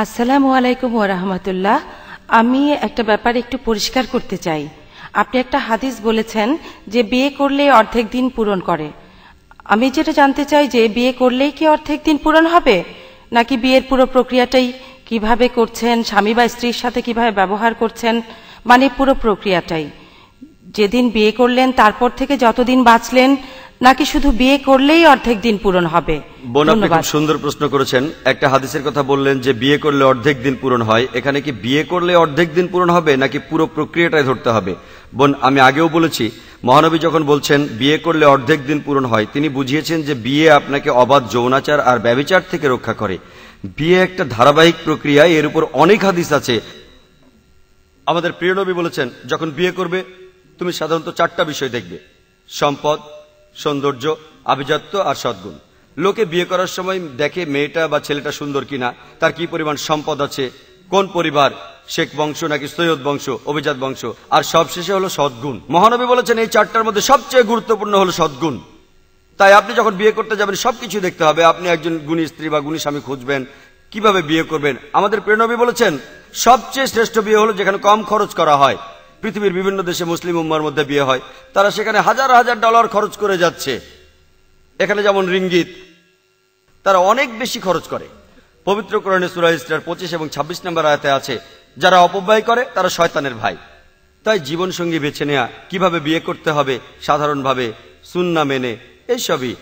আসসালামু আলাইকুম ওয়া রাহমাতুল্লাহ। আমি একটা ব্যাপার একটু পরিষ্কার করতে চাই। আপনি একটা হাদিস বলেছেন যে বিয়ে করলে অর্ধেক দিন পূরণ করে। আমি যেটা জানতে চাই যে বিয়ে করলেই কি অর্ধেক দিন পূরণ হবে, নাকি বিয়ের পুরো প্রক্রিয়াটাই কিভাবে করছেন, স্বামী বা স্ত্রীর সাথে কিভাবে ব্যবহার করছেন, মানে পুরো প্রক্রিয়াটাই, যেদিন বিয়ে করলেন তারপর থেকে যতদিন বাঁচলেন, নাকি শুধু বিয়ে করলেই অর্ধেক দিন পূরণ হবে? বোন, আপনি খুব সুন্দর প্রশ্ন করেছেন। একটা হাদিসের কথা বললেন যে বিয়ে করলে অর্ধেক দিন পূরণ হয়। এখানে কি বিয়ে করলে অর্ধেক দিন পূরণ হবে নাকি পুরো প্রক্রিয়াটাই ধরতে হবে? বোন, আমি আগেও বলেছি, মহানবী যখন বলছেন বিয়ে করলে অর্ধেক দিন পূরণ হয়, তিনি বুঝিয়েছেন যে বিয়ে আপনাকে অবাধ যৌনাচার আর ব্যভিচার থেকে রক্ষা করে। বিয়ে একটা ধারাবাহিক প্রক্রিয়া, এর উপর অনেক হাদিস আছে। আমাদের প্রিয় নবী বলেছেন, যখন বিয়ে করবে তুমি সাধারণত 4টা বিষয় দেখবে: সম্পদ, সৌন্দর্য, আভিজাত্য আর সদ্গুণ। লোকে বিয়ে করার সময় দেখে মেয়েটা বা ছেলেটা সুন্দর কিনা, তার কি পরিমাণ সম্পদ আছে, কোন পরিবার, শেখ বংশ নাকি সৈয়দ বংশ, অভিজাত বংশ, আর সবশেষে হলো সদ্গুণ। মহানবী বলেছেন এই 4টার মধ্যে সবচেয়ে গুরুত্বপূর্ণ হলো সদ্গুণ। তাই আপনি যখন বিয়ে করতে যাবেন সবকিছু দেখতে হবে। আপনি একজন গুণী স্ত্রী বা গুণী স্বামী খুঁজবেন, কিভাবে বিয়ে করবেন। আমাদের প্রিয় নবী বলেছেন সবচেয়ে শ্রেষ্ঠ বিয়ে হলো যেখানে কম খরচ করা হয়। পৃথিবীর বিভিন্ন দেশে মুসলিম উম্মার মধ্যে বিয়ে হয়, তারা সেখানে হাজার হাজার ডলার খরচ করে যাচ্ছে। এখানে যেমন রিঙ্গিত, তারা অনেক বেশি খরচ করে। পবিত্র কোরআনে সূরা ইসরার 25 এবং 26 নম্বর আয়াতে আছে, যারা অপব্যয় করে তারা শয়তানের ভাই। তাই জীবনসঙ্গী বেছে নেওয়া, কিভাবে বিয়ে করতে হবে সাধারণভাবে, সুন্নাহ মেনে, এইসবই।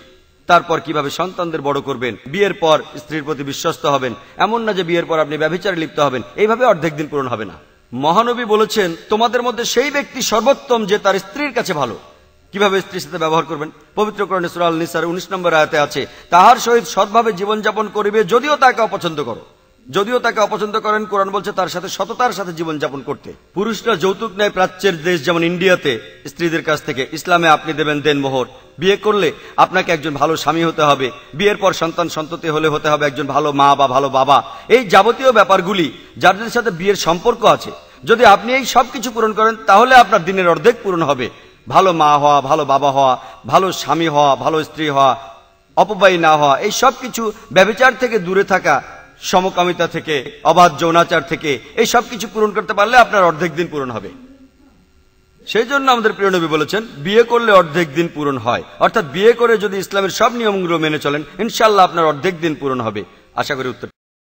তারপর কিভাবে সন্তানদের বড় করবেন, বিয়ের পর স্ত্রীর প্রতি বিশ্বস্ত হবেন, এমন না যে বিয়ের পর আপনি ব্যভিচারে লিপ্ত হবেন। এইভাবে অর্ধেক দিন পূরণ হবে না। মহানবী বলেছেন তোমাদের মধ্যে সেই ব্যক্তি সর্বোত্তম যে তার স্ত্রীর কাছে ভালো। কিভাবে স্ত্রীর সাথে ব্যবহার করবেন, পবিত্র কোরআনে সূরা আল নিসার 19 নম্বর আয়াতে আছে, তাহার সহিত সৎভাবে জীবনযাপন করিবে যদিও তাকে অপছন্দ করো। যদিও তাকে অপছন্দ করেন, কোরআন বলছে তার সাথে সততার সাথে জীবনযাপন করতে। পুরুষরা যৌতুক নেয় প্রাচ্যের দেশ যেমন ইন্ডিয়াতে স্ত্রীদের কাছ থেকে। ইসলামে আপনি দেবেন দেনমোহর। বিয়ে করলে আপনাকে একজন ভালো স্বামী হতে হবে, বিয়ের পর সন্তান সন্ততি হলে হতে হবে একজন ভালো মা বা ভালো বাবা। এই যাবতীয় ব্যাপারগুলি যাদের সাথে বিয়ের সম্পর্ক আছে, যদি আপনি এই সবকিছু পূরণ করেন তাহলে আপনার দিনের অর্ধেক পূরণ হবে। ভালো মা হওয়া, ভালো বাবা হওয়া, ভালো স্বামী হওয়া, ভালো স্ত্রী হওয়া, অপব্যয়ী না হওয়া, এই সবকিছু, ব্যভিচার থেকে দূরে থাকা, সমকামিতা থেকে, অবাধ যৌনাচার থেকে, এই সবকিছু পূরণ করতে পারলে আপনার অর্ধেক দিন পূরণ হবে। সেই জন্য আমাদের প্রিয় নবী বলেছেন বিয়ে করলে অর্ধেক দিন পূরণ হয়। অর্থাৎ বিয়ে করে যদি ইসলামের সব নিয়মগুলো মেনে চলেন, ইনশাআল্লাহ আপনার অর্ধেক দিন পূরণ হবে। আশা করি উত্তর